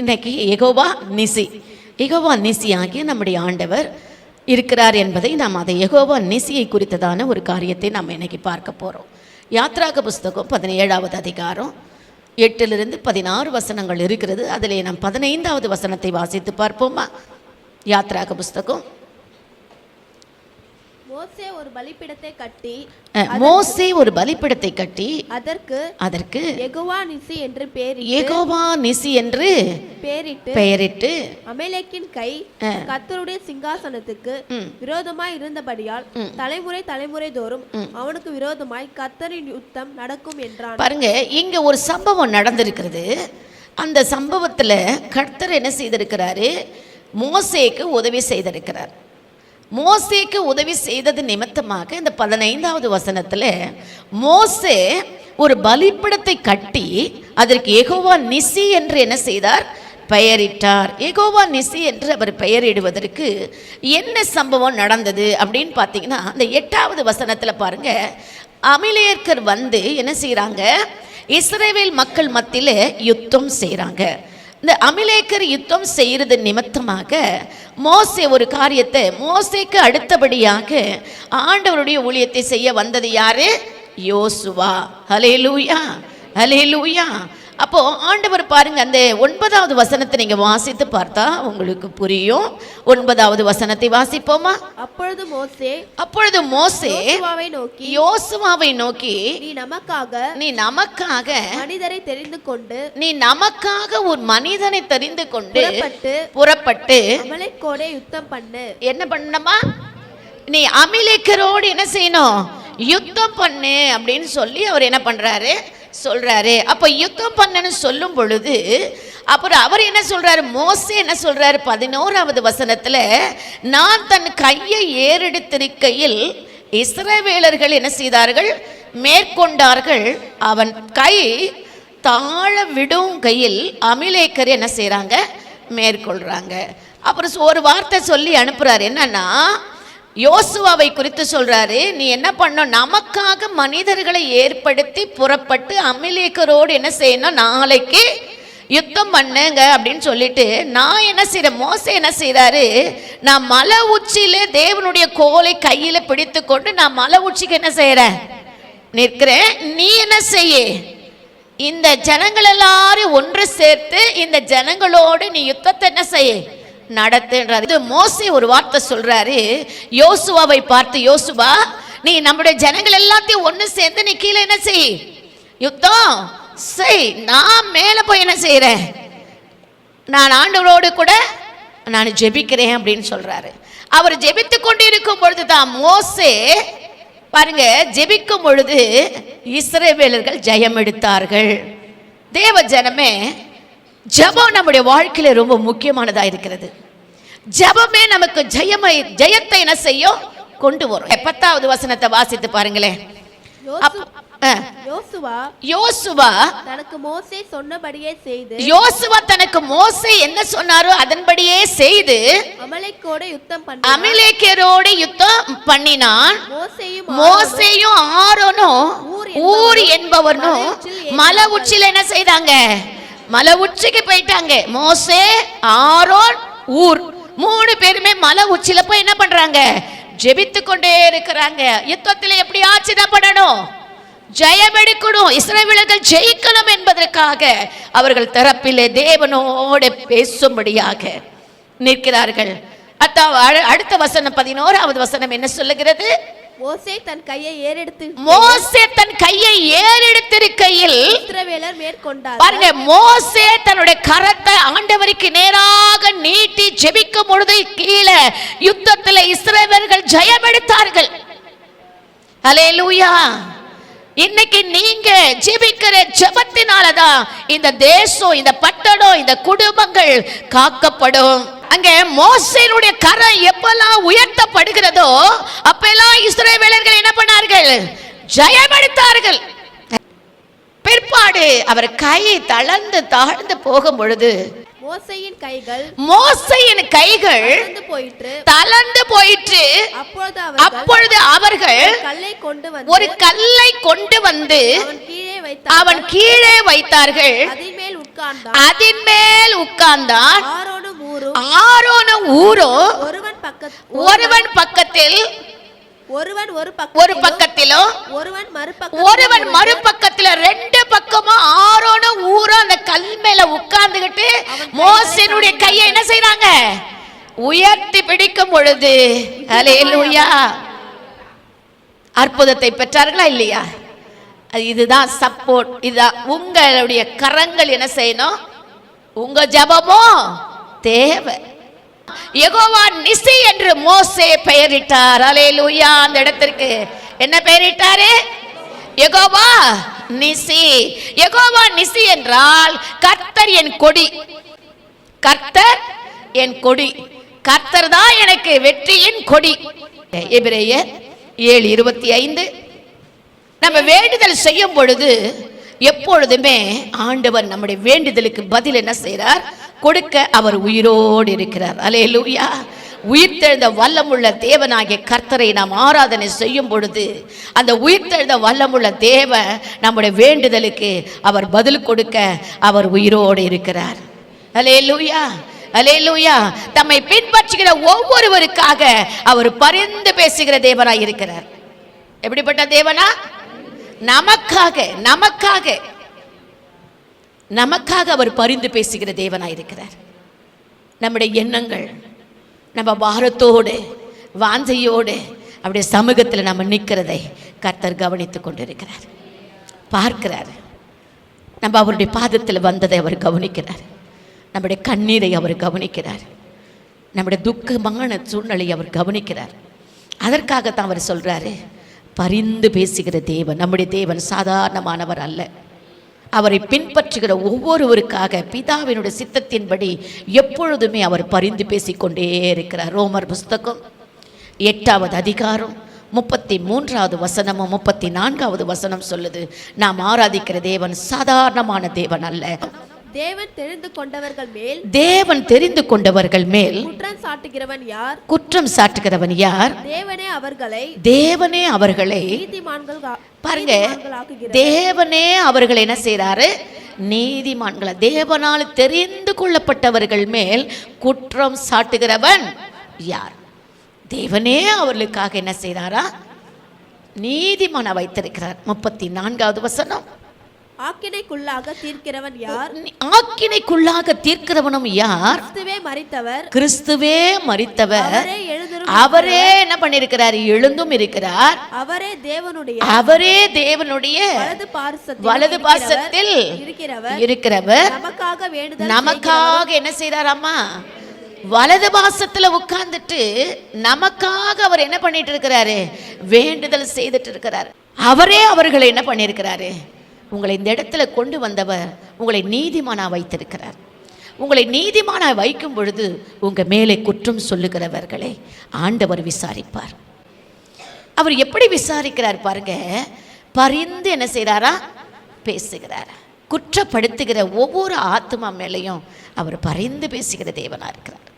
இன்னைக்கு யெகோவா நிசி, யெகோவா நிசி ஆகிய நம்முடைய ஆண்டவர் இருக்கிறார் என்பதை நாம் அதை யெகோவா நிசியை குறித்ததான ஒரு காரியத்தை நாம் இன்னைக்கு பார்க்க போகிறோம். யாத்ராக புஸ்தகம் 17வது அதிகாரம் 8 to 16 வசனங்கள் இருக்கிறது. அதிலே நாம் 15வது வசனத்தை வாசித்து பார்ப்போமா? யாத்ராக புஸ்தகம். மோசே ஒரு பலிபீடத்தை கட்டி அதற்கு யெகோவா நிசி என்று பெயரிட்டு அமலேக்கின் கை கர்த்தருடைய சிங்காசனத்துக்கு விரோதமாய் இருந்தபடியால் தலைமுறை தோறும் அவனுக்கு விரோதமாய் கர்த்தரின் யுத்தம் நடக்கும் என்றான். பாருங்க, இங்க ஒரு சம்பவம் நடந்திருக்கிறது. அந்த சம்பவத்துல கர்த்தர் என்ன செய்திருக்கிறாரு? மோசேக்கு உதவி செய்திருக்கிறார். மோசேக்கு உதவி செய்தது நிமித்தமாக இந்த 15வது வசனத்தில் மோசே ஒரு பலிபீடத்தை கட்டி அதற்கு யெகோவா நிசி என்று என்ன செய்தார்? பெயரிட்டார். யெகோவா நிசி என்று அவர் பெயரிடுவதற்கு என்ன சம்பவம் நடந்தது அப்படின்னு பார்த்தீங்கன்னா, அந்த 8வது வசனத்தில் பாருங்க, அமலேக்கர் வந்து என்ன செய்கிறாங்க? இஸ்ரவேல் மக்கள் மத்தியில் யுத்தம் செய்கிறாங்க. இந்த அமலேக்கர் யுத்தம் செய்கிறது நிமித்தமாக மோசே ஒரு காரியத்தை, மோசேக்கு அடுத்தபடியாக ஆண்டவருடைய ஊழியத்தை செய்ய வந்தது யாரு? யோசுவா. ஹல்லேலூயா, ஹல்லேலூயா. அப்போ ஆண்டவர் பாருங்க, அந்த 9வது வசனத்தை நீங்க வாசித்து பார்த்தா உங்களுக்கு புரியும். 9வது வசனத்தை வாசிப்போமா? அப்பொழுது மோசே யோசுவாவை நோக்கி நீ நமக்காக மனிதரை தெரிந்து கொண்டு நமக்காக ஒரு மனிதனை தெரிந்து கொண்டு புறப்பட்டு அமலேக்கோடே யுத்தம் பண்ணு. என்ன பண்ணணுமா? நீ அமலேக்கரோடு என்ன செய்யணும்? யுத்தம் பண்ணு அப்படின்னு சொல்லி அவர் என்ன பண்றாரு? சொல்றாரு. அப்ப யுத்தம் பண்ணன்னு சொல்லும் பொழுது அப்புறம் அவர் என்ன சொல்றாரு? மோசே என்ன சொல்றாரு? 11வது வசனத்துல, நான் தன் கையை ஏறெடுத்திருக்கையில் இஸ்ரவேலர்கள் என்ன செய்தார்கள்? மேற்கொண்டார்கள். அவன் கை தாழ விடும் கையில் அமலேக்கர் என்ன செய்யறாங்க? மேற்கொள்றாங்க. அப்புறம் ஒரு வார்த்தை சொல்லி அனுப்புறாரு. என்னன்னா, யோசுவாவை குறித்து சொல்றாரு, நீ என்ன பண்ண? நமக்காக மனிதர்களை ஏற்படுத்தி புறப்பட்டு அமலேக்கரோடு என்ன செய்யணும்? நாளைக்கு யுத்தம் பண்ணுங்க அப்படின்னு சொல்லிட்டு, நான் என்ன செய்யறேன்? மோசே என்ன செய்யறாரு? நான் மலை உச்சியில தேவனுடைய கோலை கையில பிடித்து கொண்டு நான் மலை உச்சிக்கு என்ன செய்யறேன்? நிற்கிறேன். நீ என்ன செய்ய? இந்த ஜனங்கள் எல்லாரும் ஒன்று சேர்த்து இந்த ஜனங்களோடு நீ யுத்தத்தை என்ன செய்ய? நடத்துன்றார். இது மோசே ஒரு வார்த்தை சொல்றாரு யோசுவாவை பார்த்து, யோசுவா, நீ நம்முடைய ஜனங்கள் எல்லாத்தையும் ஒன்று சேர்ந்து நீ கீழே என்ன செய்? யுத்தம் செய். நான் மேல போய் என்ன செய்யறேன்? நான் ஆண்டவரோடு கூட நான் ஜெபிக்கிறேன் அப்படின்னு சொல்றாரு. அவர் ஜெபித்து கொண்டு இருக்கும் பொழுது தான் மோசே பாருங்க, ஜெபிக்கும் பொழுது இஸ்ரவேலர்கள் ஜெயம் எடுத்தார்கள். தேவ ஜனமே, ஜெபம் நம்முடைய வாழ்க்கையில ரொம்ப முக்கியமானதா இருக்கிறது. ஜெபமே நமக்கு ஜெயத்தை என்ன செய்யும்? கொண்டு வரும். 10வது வசனத்தை வாசித்து பாருங்களேன். யோசுவா தனக்கு மோசே சொன்னபடியே செய்து, யோசுவா தனக்கு மோசே என்ன சொன்னாரோ அதன்படியே செய்து அமலேக்கரோடு யுத்தம் பண்ணினான். மோசேயும் ஆரோனும் ஊர் என்பவனும் மலை உச்சில என்ன செய்தாங்க? மலை உச்சிக்கு போயிட்டாங்க. மோசே, ஆரோன், ஊர் 3 பேருமே மலை உச்சில போய் என்ன பண்றாங்க? ஜெபித்து கொண்டே இருக்கிறாங்க. யுத்தத்தில் எப்படி ஆட்சிதான் பண்ணணும்? ஜெயம் எடுக்கணும். இஸ்ரவேலர்கள் ஜெயிக்கணும் என்பதற்காக அவர்கள் தரப்பிலே தேவனோடு பேசும்படியாக நிற்கிறார்கள். அடுத்த வசனம் 11வது வசனம் என்ன சொல்லுகிறது? மோசே தன் கையை ஏறெடுத்திருக்கையில் இஸ்ரவேலர் மேற்கொண்டார். பாருங்க, மோசே தன்னுடைய கரத்தை ஆண்டவருக்கு நேராக நீட்டி ஜெபிக்கும் பொழுது கீழே யுத்தத்தில் இஸ்ரவேலர்கள் ஜெயம் எடுத்தார்கள். ஹல்லேலூயா. இன்னைக்கு நீங்க ஜெபிக்கிற ஜெபத்தினாலதான் இந்த தேசம், இந்த பட்டணம், இந்த குடும்பங்கள் காக்கப்படும். அங்க மோசேனுடைய கரம் எப்பெல்லாம் உயர்த்தப்படுகிறதோ அப்பெல்லாம் இஸ்ரவேலர்கள் என்ன பண்ணார்கள்? ஜெயம் எடுத்தார்கள். பிற்பாடு அவர் கை தாழ்ந்து போகும் பொழுது மோசேயின் கைகள் தளர்ந்து போயிற்று. அப்பொழுது அவர்கள் ஒரு கல்லை கொண்டு வந்து அவன் கீழே வைத்தார்கள். உட்கார்ந்தான். அதின் மேல் உட்கார்ந்தான். ஆரோனும் ஊரும் ஆரோனும் ஊரும் ஒருவன் பக்கத்தில் ஒருவன் ஒரு பக்கத்திலும் ஒருவன் மறுபக்கத்துல ரெண்டு பக்கமும் ஆரோனும் ஊரும் அந்த கல் மேல உட்கார்ந்துகிட்டு மோசேனுடைய கையை என்ன செய்றாங்க? உயர்த்தி பிடிக்கும் பொழுது அல்லேலூயா அற்புதத்தை பெற்றார்களா இல்லையா? இதுதான் சப்போர்ட். இதுதான் உங்களுடைய கரங்கள் என்ன செய்யணும்? உங்க ஜெபமோ தேவை. யெகோவா நிசி என்று மோசே பெயரிட்டார். அல்லேலூயா. அந்த இடத்திற்கு என்ன பெயரிட்டாரு? யெகோவா நிசி. யெகோவா நிசி என்றால் கர்த்தர் என் கொடி. கர்த்தர் என் கொடி. கர்த்தர் தான் எனக்கு வெற்றியின் கொடி. எபிரேயர் 7:25. நம்ம வேண்டுதல் செய்யும் பொழுது எப்பொழுதுமே ஆண்டவர் நம்முடைய வேண்டுதலுக்கு பதில் என்ன செய்றார்? கொடுக்க அவர் உயிரோடு இருக்கிறார். அல்லேலூயா. உயிர்த்தெழுந்த வல்லமுள்ள தேவனாகிய கர்த்தரை நாம் ஆராதனை செய்யும் பொழுது அந்த உயிர்த்தெழுந்த வல்லமுள்ள தேவன் நம்முடைய வேண்டுதலுக்கு அவர் பதில் கொடுக்க அவர் உயிரோடு இருக்கிறார். அல்லேலூயா. அல்லேலூயா. தம்மை பின்பற்றுகிற ஒவ்வொருவருக்காக அவர் பரிந்து பேசுகிற தேவனாய் இருக்கிறார். எப்படிப்பட்ட தேவனா? நமக்காக அவர் பரிந்து பேசுகிற தேவனாய் இருக்கிறார். நம்முடைய எண்ணங்கள் நம்ம பாரத்தோடு வாஞ்சையோடு அவருடைய சமூகத்தில் நம்ம நிற்கிறதை கர்த்தர் கவனித்துக் கொண்டிருக்கிறார், பார்க்கிறார். நம்ம அவருடைய பாதத்தில் வந்ததை அவர் கவனிக்கிறார். நம்முடைய கண்ணீரை அவர் கவனிக்கிறார். நம்முடைய துக்கமான சூழ்நிலையை அவர் கவனிக்கிறார். அதற்காகத்தான் அவர் சொல்றாரு, பரிந்து பேசுகிற தேவன். நம்முடைய தேவன் சாதாரணமானவர் அல்ல. அவரை பின்பற்றுகிற ஒவ்வொருவருக்காக பிதாவினுடைய சித்தத்தின்படி எப்பொழுதுமே அவர் பரிந்து பேசிக்கொண்டே இருக்கிறார். ரோமர் புஸ்தகம் 8வது அதிகாரம் 33வது வசனமும் 34வது வசனம் சொல்லுது, நாம் ஆராதிக்கிற தேவன் சாதாரணமான தேவன் அல்ல. தேவன் தெரிந்து கொண்டவர்கள் மேல் குற்றம் சாட்டுகிறவன் யார்? குற்றம் சாட்டுகிறவன் யார்? தேவனே அவர்களை பாருங்க, தேவனே அவர்களை என்ன செய்றாரு? நீதிமான்களா. தேவனால் தெரிந்து கொள்ளப்பட்டவர்கள் மேல் குற்றம் சாட்டுகிறவன் யார்? தேவனே அவர்களுக்காக என்ன செய்றாரா? நீதிமான வைத்திருக்கிறார். 34வது வசனம், ஆக்கினைக்குள்ளாக தீர்க்கிறவன் யார்? ஆக்கினைக்குள்ளாக தீர்க்கிறவனும் யார்? கிறிஸ்துவே மரித்தவர். அவரே என்ன பண்ணிருக்கிறார்? எழுந்தும் இருக்கிறார். அவரே தேவனுடைய வலது பார்சத்தில் இருக்கிறவர். நமக்காக என்ன செய்றாராமா? வலது பாசத்துல உட்கார்ந்துட்டு நமக்காக அவர் என்ன பண்ணிட்டு இருக்கிறாரு? வேண்டுதல் செய்துட்டு இருக்கிறார். அவரே அவர்களை என்ன பண்ணிருக்கிறாரு? உங்களை இந்த இடத்துல கொண்டு வந்தவர் உங்களை நீதிமானா வைத்திருக்கிறார். உங்களை நீதிமானா வைக்கும் பொழுது உங்க மேலே குற்றம் சொல்லுகிறவர்களை ஆண்டவர் விசாரிப்பார். அவர் எப்படி விசாரிக்கிறார் பாருங்க. பரிந்து என்ன செய்றாரா? பேசுகிறார். குற்றப்படுத்துகிற ஒவ்வொரு ஆத்மா மேலையும் அவர் பரிந்து பேசுகிற தேவனா இருக்கிறார்.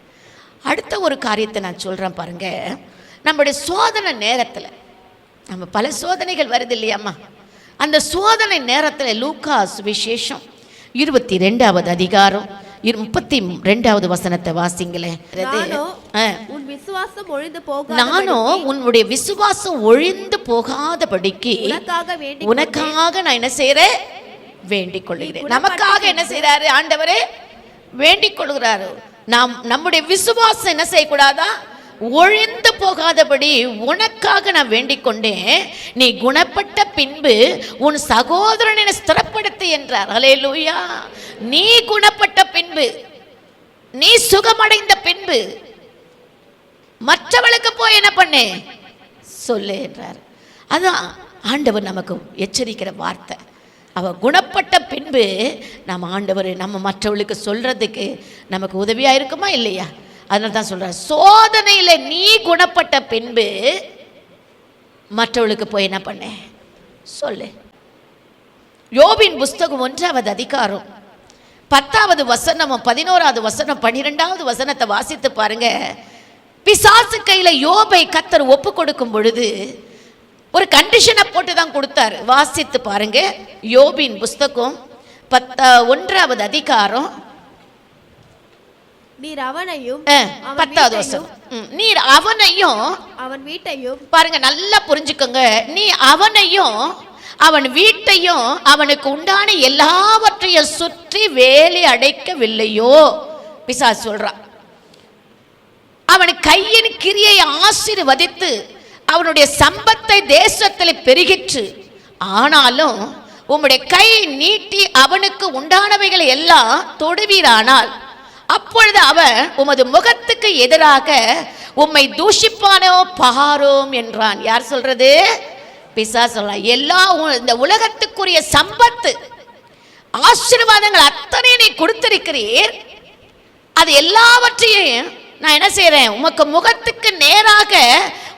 அடுத்த ஒரு காரியத்தை நான் சொல்றேன் பாருங்க. நம்முடைய சோதனை நேரத்தில் நம்ம பல சோதனைகள் வருது இல்லையாம்மா? அந்த சோதனை நேரத்தில் லூக்கா சுவிசேஷம் 22வது அதிகாரம் 32வது வசனத்தை வாசிங்களே. நானும் உன்னுடைய விசுவாசம் ஒழிந்து போகாதபடிக்கு உனக்காக நான் என்ன செய்றேன்? வேண்டிக் கொள்கிறேன். நமக்காக என்ன செய்றாரு ஆண்டவரே? வேண்டிக் கொள்கிறாரு. நம்முடைய விசுவாசம் என்ன செய்யக்கூடாதா? ஒழிந்து போகாதபடி உனக்காக நான் வேண்டிக் கொண்டேன். நீ குணப்பட்ட பின்பு உன் சகோதரனை ஸ்திரப்படுத்து என்றார். அல்லேலூயா. நீ குணப்பட்ட பின்பு, நீ சுகமடைந்த பின்பு மற்றவளுக்கு போய் என்ன பண்ணு சொல்லு என்றார். அதான் ஆண்டவர் நமக்கு எச்சரிக்கிற வார்த்தை. அவ குணப்பட்ட பின்பு நம்ம ஆண்டவர் நம்ம மற்றவளுக்கு சொல்றதுக்கு நமக்கு உதவியா இருக்குமா இல்லையா? அதனால தான் சொல்றார், சோதனையில நீ குணப்பட்ட பின்பு மற்றவளுக்கு போய் என்ன பண்ண சொல்லு. யோபின் புஸ்தகம் 1வது அதிகாரம் 10வது வசனமும் 11வது வசனம் 12வது வசனத்தை வாசித்து பாருங்க. பிசாசு கையில யோபை கர்த்தர் ஒப்பு கொடுக்கும் பொழுது ஒரு கண்டிஷனை போட்டு தான் கொடுத்தாரு. வாசித்து பாருங்க. யோபின் புஸ்தகம் 1வது அதிகாரம் நீர் அவனையும் 10வது வசனம். நீர் அவனையும் அவன் வீட்டையும், பாருங்க நல்லா புரிஞ்சுக்கோங்க, நீ அவனையும் அவன் வீட்டையும் அவனுக்கு உண்டான எல்லாவற்றையும் சுற்றி வேலி அடைக்கவில்லையோ? பிசாசு சொல்றான். அவன் கையின் கிரியை ஆசீர்வதித்து அவனுடைய சம்பத்தை தேசத்தில் பெருகிற்று. ஆனாலும் உம்முடைய கை நீட்டி அவனுக்கு உண்டானவைகளை எல்லாம் தொடுவீரானால் அப்பொழுது அவன் உமது முகத்துக்கு எதிராக உம்மை தூஷிப்பானோ பாரோம் என்றான். யார் சொல்றது? பிசாசு சொல்றான். எல்லா இந்த உலகத்துக்குரிய சம்பத்து ஆசீர்வாதங்கள் அத்தனை நீ கொடுத்திருக்கிறீர், அது எல்லாவற்றையும் நான் என்ன செய்யறேன், உமக்கு முகத்துக்கு நேராக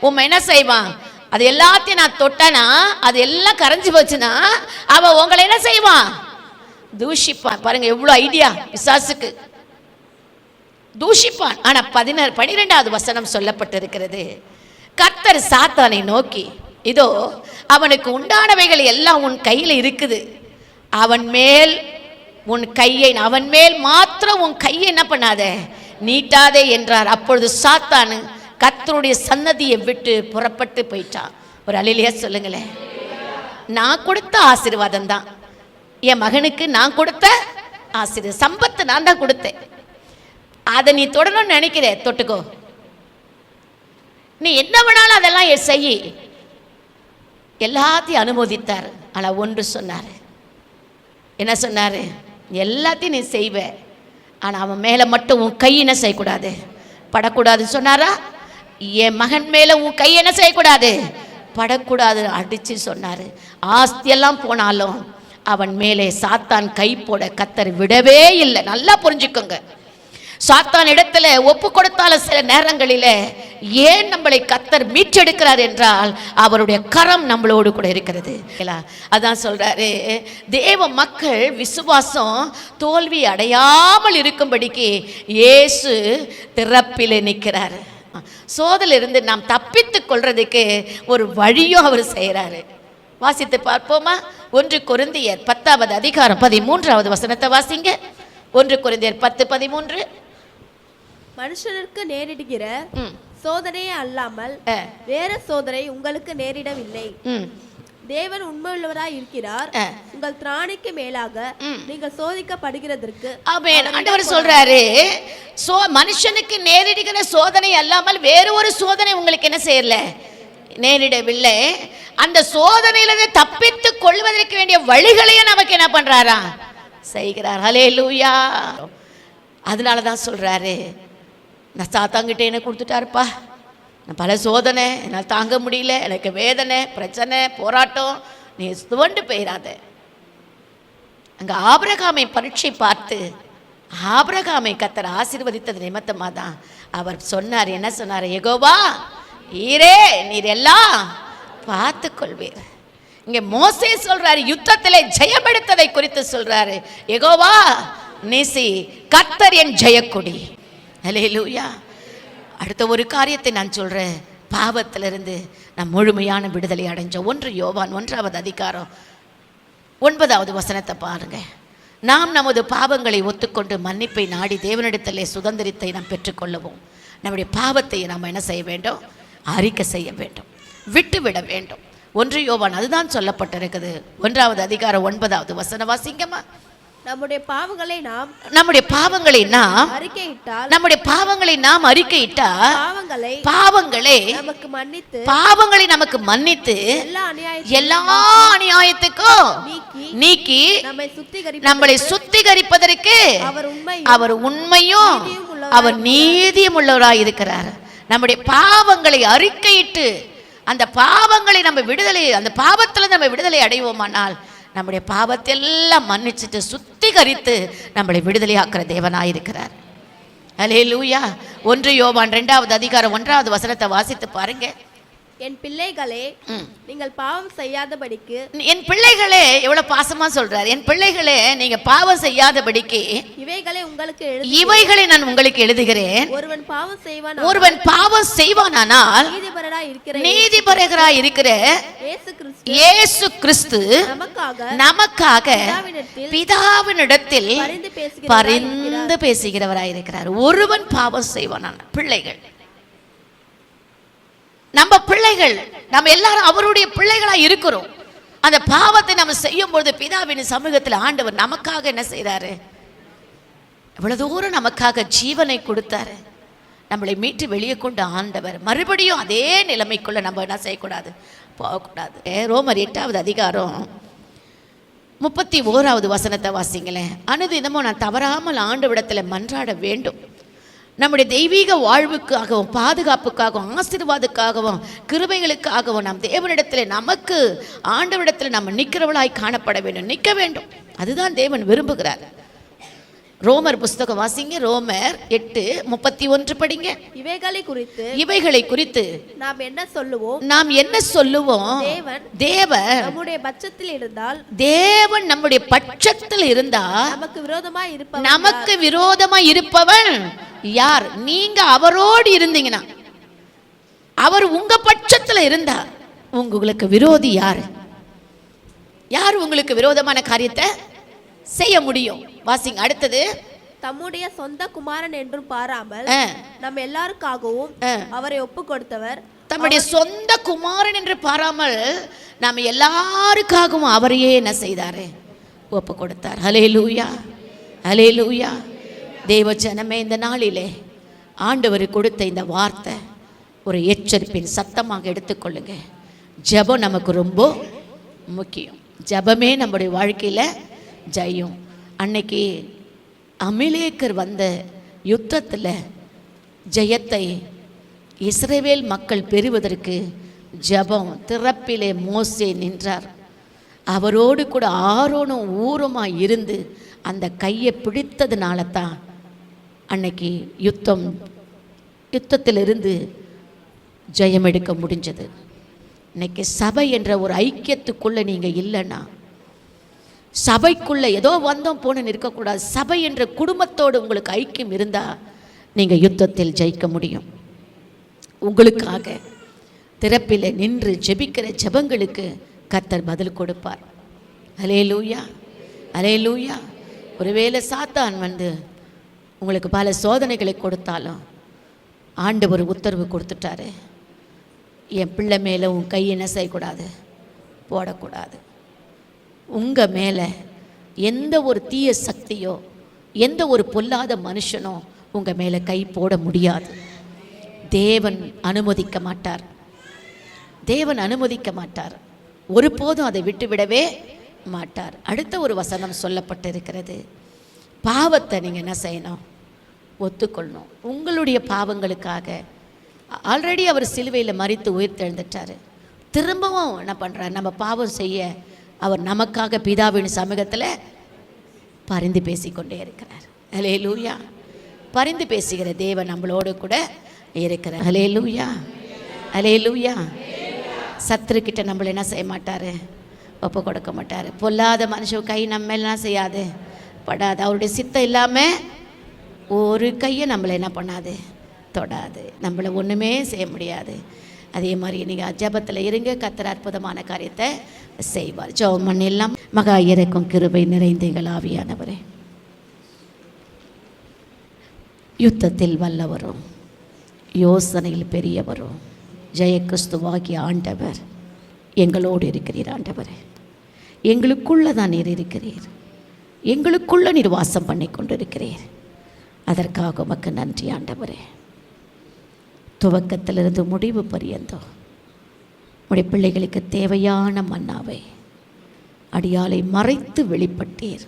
உம்மை என்ன செய்வான், அது எல்லாத்தையும் நான் தொட்டனா அது எல்லாம் கரைஞ்சு போச்சுன்னா அவன் உங்களை என்ன செய்வான், தூஷிப்பான். பாருங்க எவ்வளவு ஐடியா பிசாசுக்கு, தூஷிப்பான். ஆனா 12வது வசனம் சொல்லப்பட்டிருக்கிறது, கர்த்தர் சாத்தானை நோக்கி, இதோ அவனுக்கு உண்டானவைகள் எல்லாம் உன் கையில் இருக்குது, அவன் மேல் மாத்திரம் உன் கையை என்ன பண்ணாத, நீட்டாதே என்றார். அப்பொழுது சாத்தானு கர்த்தருடைய சன்னதியை விட்டு புறப்பட்டு போயிட்டான். ஒரு அல்லேலூயா சொல்லுங்களேன். நான் கொடுத்த ஆசீர்வாதம் தான் என் மகனுக்கு, நான் கொடுத்த ஆசீர்வாதம், சம்பத்து நான் தான் கொடுத்தேன். அதை நீ தொடரணும்னு நினைக்கிற, தொட்டுக்கோ. நீ என்ன வேணாலும் அதெல்லாம் செய்ய, எல்லாத்தையும் அனுமதித்தார். ஆனால் ஒன்று சொன்னார். என்ன சொன்னார்? எல்லாத்தையும் நீ செய்வ, ஆனால் அவன் மேலே மட்டும் உன் கை என்ன செய்யக்கூடாது, படக்கூடாதுன்னு சொன்னாரா? என் மகன் மேலே உன் கை என்ன செய்யக்கூடாது, படக்கூடாது அடிச்சு சொன்னார். ஆஸ்தியெல்லாம் போனாலும் அவன் மேலே சாத்தான் கை போட கர்த்தர் விடவே இல்லை. நல்லா புரிஞ்சுக்கோங்க. சாத்தான் இடத்துல ஒப்பு கொடுத்தாலும் சில நேரங்களில் ஏன் நம்மளை கர்த்தர் மீட்டெடுக்கிறார் என்றால் அவருடைய கரம் நம்மளோடு கூட இருக்கிறது. அதான் சொல்றாரு, தேவ மக்கள் விசுவாசம் தோல்வி அடையாமல் இருக்கும்படிக்கு இயேசு திறப்பில் நிற்கிறாரு. சோதலிருந்து நாம் தப்பித்துக் கொள்றதுக்கு ஒரு வழியும் அவர் செய்கிறாரு. வாசித்து பார்ப்போமா? 1 கொரிந்தியர் 10வது அதிகாரம் 13வது வசனத்தை வாசிங்க. 1 கொரிந்தியர் 10:13. மனுஷனுக்கு நேரிடுகிற சோதனையே அல்லாமல் வேற சோதனை உங்களுக்கு நேரிடவில்லை. தேவன் உண்மையுள்ளவராய் இருக்கிறார். உங்கள் திராணிக்கு மேலாக நீங்கள் சோதிக்கப்படுகிறதற்கு ஆண்டவர் சொல்றாரு, மனுஷனுக்கு நேரிடுகிற சோதனை அல்லாமல் வேறு ஒரு சோதனை உங்களுக்கு என்ன செய்யல, நேரிடவில்லை. அந்த சோதனையிலிருந்து தப்பித்துக் கொள்வதற்கு வேண்டிய வழிகளையும் நமக்கு என்ன பண்றாரா, செய்கிறார். ஹல்லேலூயா. அதனால தான் சொல்றாரு, நான் சாத்தாங்கிட்ட என்ன கொடுத்துட்டாருப்பா, நான் பல சோதனை என்னால் தாங்க முடியல, எனக்கு வேதனை, பிரச்சனை, போராட்டம், நீ துவண்டு போயிடாத. அங்கே ஆபிரகாமை பரீட்சை பார்த்து ஆபிரகாமை கர்த்தர் ஆசீர்வதித்தது நிமித்தமாக தான் அவர் சொன்னார். என்ன சொன்னார்? யெகோவா ஈரே, நீர் எல்லாம் பார்த்து கொள்வீர். இங்கே மோசே சொல்றாரு, யுத்தத்திலே ஜெயமெடுத்ததை குறித்து சொல்றாரு, யெகோவா நீசி, கர்த்தர் என் ஜெயக்கொடி. ஹல்லேலூயா. அடுத்த ஒரு காரியத்தை நான் சொல்றேன், பாவத்திலிருந்து நான் முழுமையான விடுதலை அடைஞ்சோம். 1 யோவான் 1வது அதிகாரம் 9வது வசனத்தை பாருங்க. நாம் நமது பாவங்களை ஒத்துக்கொண்டு மன்னிப்பை நாடி தேவனிடத்திலே சுதந்திரத்தை நாம் பெற்றுக்கொள்ளுவோம். நம்முடைய பாவத்தை நாம் என்ன செய்ய வேண்டும்? அறிக்கை செய்ய வேண்டும், விட்டு விட வேண்டும். 1 யோவான் அதுதான் சொல்லப்பட்டிருக்குது. 1வது அதிகாரம் 9வது வசனம் வாசிங்கம்மா. நம்முடைய பாவங்களை நாம் அறிக்கையிட்டால் பாவங்களை நமக்கு மன்னித்து எல்லா அநியாயத்துக்கும் நீக்கி நம்மளை சுத்திகரிப்பதற்கு அவர் உண்மையும் அவர் நீதியும் உள்ளவராய் இருக்கிறார். நம்முடைய பாவங்களை அறிக்கையிட்டு அந்த பாவங்களை நம்ம விடுதலை, அந்த பாவத்தில் நம்ம விடுதலை அடைவோமானால் நம்முடைய பாவத்தை எல்லாம் மன்னிச்சுட்டு சுத்திகரித்து நம்மளை விடுதலையாக்குற தேவனாயிருக்கிறார். ஹல்லேலூயா. 1 யோவான் 2வது அதிகாரம் 1வது வசனத்தை வாசித்து பாருங்க. என் பிள்ளைகளே, நீங்கள் பாவம் செய்யாதபடிக்கு. என் பிள்ளைகளே, எவ்வளவு பாசமா சொல்றார். என் பிள்ளைகளே, நீங்க பாவம் செய்யாதபடிக்கு இவைகளை நான் உங்களுக்கு எழுதுகிறேன். ஒருவன் பாவம் செய்வானானால் நீதிபரகராய் இருக்கிற இயேசு கிறிஸ்து நமக்காக பிதாவினிடத்தில் பரிந்து பேசுகிறவராய் இருக்கிறார். ஒருவன் பாவம் செய்வானான பிள்ளைகள், நம்ம பிள்ளைகள், நம்ம எல்லாரும் அவருடைய பிள்ளைகளா இருக்கிறோம். அந்த பாவத்தை நம்ம செய்யும் பொழுது பிதாவின் சமூகத்தில் ஆண்டவர் நமக்காக என்ன செய்றாரு? இவ்வளவு தூரம் நமக்காக ஜீவனை கொடுத்தாரு. நம்மளை மீட்டு வெளியே கொண்டு ஆண்டவர் மறுபடியும் அதே நிலைமைக்குள்ள நம்ம என்ன செய்யக்கூடாது, போகக்கூடாது. ரோமர் 8வது அதிகாரம் 31வது வசனத்தை வாசிங்களேன். அனுதினமும் நான் தவறாமல் ஆண்டவரிடத்தில் மன்றாட வேண்டும். நம்முடைய தெய்வீக வாழ்வுக்காகவும் பாதுகாப்புக்காகவும் ஆசீர்வாதத்துக்காகவும் கிருபைகளுக்காகவும் நாம் தேவனிடத்தில் நமக்கு ஆண்டவரிடத்தில் நம்ம நிற்கிறவளாய் காணப்பட வேண்டும், நிற்க வேண்டும். அதுதான் தேவன் விரும்புகிறார். ரோமர் புஸ்தகம் வாசிங்க. ரோமர் 8:31 படிங்க. இவைகளை குறித்து நாம் என்ன சொல்லுவோம்? தேவன் நம்முடைய பட்சத்தில் இருந்தால் நமக்கு விரோதமாய் இருப்பவன் யார்? நீங்க அவரோடு இருந்தீங்கன்னா, அவர் உங்க பட்சத்துல இருந்தா உங்களுக்கு விரோதி யாரு? யார் உங்களுக்கு விரோதமான காரியத்தை செய்ய முடியும்? வாசிங்க அடுத்தது. தம்முடைய சொந்த குமாரன் என்றும் பாராமல் நம்ம எல்லாருக்காகவும் அவரை ஒப்பு கொடுத்தவர். தம்முடைய சொந்த குமாரன் என்று பாராமல் நம்ம எல்லாருக்காகவும் அவரையே என்ன செய்தாரு? ஒப்பு கொடுத்தார். ஹல்லேலூயா, ஹல்லேலூயா. தேவ ஜனமே, இந்த நாளிலே ஆண்டவர் கொடுத்த இந்த வார்த்தை ஒரு எச்சரிப்பின் சத்தமாக எடுத்துக்கொள்ளுங்க. ஜெபம் நமக்கு ரொம்ப முக்கியம். ஜெபமே நம்முடைய வாழ்க்கையில் ஜெயம். அன்னைக்கு அமலேக்கர் வந்த யுத்தத்தில் ஜெயத்தை இஸ்ரவேல் மக்கள் பெறுவதற்கு ஜெபம் திறப்பிலே மோசே நின்றார். அவரோடு கூட ஆரோனும் ஊருமாய் இருந்து அந்த கையை பிடித்ததுனால தான் அன்னைக்கு யுத்தத்திலிருந்து ஜெயம் எடுக்க முடிஞ்சது. இன்னைக்கு சபை என்ற ஒரு ஐக்கியத்துக்குள்ளே நீங்கள் இல்லைன்னா, சபைக்குள்ளே ஏதோ வந்தோம் போன இருக்கக்கூடாது. சபை என்ற குடும்பத்தோடு உங்களுக்கு ஐக்கியம் இருந்தால் நீங்கள் யுத்தத்தில் ஜெயிக்க முடியும். உங்களுக்காக திறப்பில் நின்று ஜெபிக்கிற ஜெபங்களுக்கு கர்த்தர் பதில் கொடுப்பார். ஹல்லேலூயா, ஹல்லேலூயா. ஒருவேளை சாத்தான் வந்து உங்களுக்கு பல சோதனைகளை கொடுத்தாலும் ஆண்டவர் உத்தரவு கொடுத்துட்டாரு, என் பிள்ளை மேலே உன் கை என்ன செய்யக்கூடாது, போடக்கூடாது. உங்கள் மேலே எந்த ஒரு தீய சக்தியோ எந்த ஒரு பொல்லாத மனுஷனோ உங்கள் மேலே கை போட முடியாது. தேவன் அனுமதிக்க மாட்டார், தேவன் அனுமதிக்க மாட்டார். ஒருபோதும் அதை விட்டுவிடவே மாட்டார். அடுத்த ஒரு வசனம் சொல்லப்பட்டிருக்கிறது. பாவத்தை நீங்கள் என்ன செய்யணும்? ஒத்துக்கொள்ளணும். உங்களுடைய பாவங்களுக்காக ஆல்ரெடி அவர் சிலுவையில் மரித்து உயிர்த்தெழுந்துட்டார். திரும்பவும் என்ன பண்ணுறார்? நம்ம பாவம் செய்ய அவர் நமக்காக பிதாவின் சமூகத்தில் பரிந்து பேசிக்கொண்டே இருக்கிறார். ஹல்லேலூயா. பரிந்து பேசுகிற தேவன் நம்மளோடு கூட இருக்கிறார். ஹல்லேலூயா, ஹல்லேலூயா. சத்துருக்கிட்ட நம்மளை என்ன செய்ய மாட்டார்? ஒப்பு கொடுக்க மாட்டார். பொல்லாத மனுஷன் கை நம்ம எல்லாம் செய்யாது, படாது. அவருடைய சித்தம் இல்லாமல் ஒரு கையை நம்மளை என்ன பண்ணாது, தொடாது. நம்மளை ஒன்றுமே செய்ய முடியாது. அதே மாதிரி நீங்கள் ஜெபத்தில் இருங்க, கர்த்தர் அற்புதமான காரியத்தை செய்வார். ஜெபம் பண்ணலாம். மகா இரக்கம் கிருபை நிறைந்த எங்கள் ஆவியானவரே, யுத்தத்தில் வல்லவரும் யோசனையில் பெரியவரும் ஜெய கிறிஸ்துவாகிய ஆண்டவர் எங்களோடு இருக்கிறீர். ஆண்டவரே, எங்களுக்குள்ள தான் நீர் இருக்கிறீர், எங்களுக்குள்ள நீர் வாசம் பண்ணி கொண்டிருக்கிறீர். அதற்காக உமக்கு நன்றி ஆண்டவரே. துவக்கத்திலிருந்து முடிவு பரியந்தம் உடைய பிள்ளைகளுக்கு தேவையான மன்னாவை அடியாலை மறைத்து வெளிப்பட்டீர்.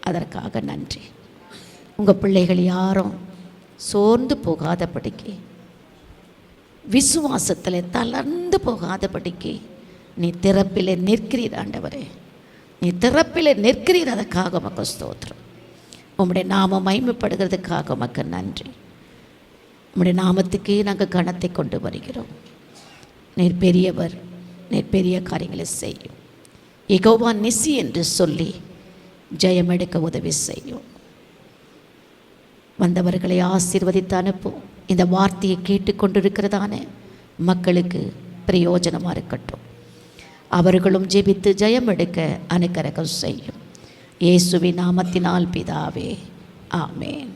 அதற்காக நன்றி. உங்கள் பிள்ளைகள் யாரும் சோர்ந்து போகாதபடிக்கு, விசுவாசத்தில் தளர்ந்து போகாதபடிக்கு நீ திறப்பிலே நிற்கிறீர் ஆண்டவரே, நீ திறப்பிலே நிற்கிறீர். அதற்காக உமக்கு ஸ்தோத்திரம். உம்முடைய நாமம் மகிமைப்படுகிறதுக்காக உமக்கு நன்றி. உம்முடைய நாமத்துக்கே நாங்கள் கனத்தை கொண்டு வருகிறோம். நீர் பெரியவர், நீர் பெரிய காரியங்களை செய்யும். யெகோவா நிசி என்று சொல்லி ஜெயம் எடுக்க உதவி செய்யும். வந்தவர்களை ஆசீர்வதித்து அனுப்பும். இந்த வார்த்தையை கேட்டுக்கொண்டிருக்கிறதான மக்களுக்கு பிரயோஜனமாக இருக்கட்டும். அவர்களும் ஜெபித்து ஜெயம் எடுக்க அனுக்கிரகம் செய்யும். இயேசுவின் நாமத்தினால் பிதாவே, ஆமேன்.